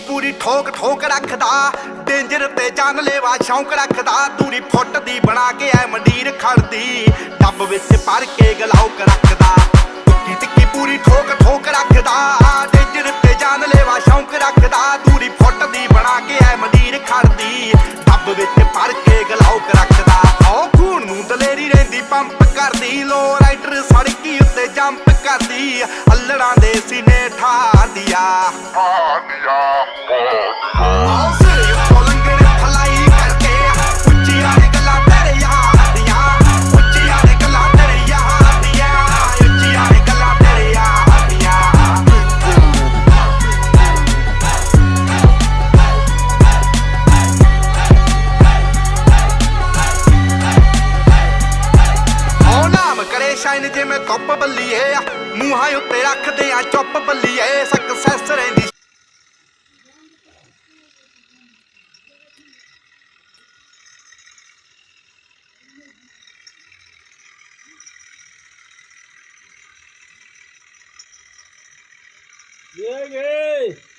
पूरी ठोक ठोक रखदा डेंजर ते जानलेवा शौक रखदा दूरी फुट दी बना के ऐ मंडीर खड़दी डब विच भर के गलाउक रखदा टिक्की टिक्की पूरी ठोक ठोक रखदा डेंजर ते जानलेवा शौक रखदा दूरी फुट दी बना के ऐ मंडीर खड़दी डब विच भर के गलाउक रखदा ओ खून नूं दलेरी रहिंदी पंप करदी लो राइडर सड़की उत्ते जंप करदी अल्लड़ां दे सीने ठारदिया शाइन जिवें धुप बल्लीए मूहां उत्ते रखदे आ चुप बल्लीए सक्सैस रहिंदी ये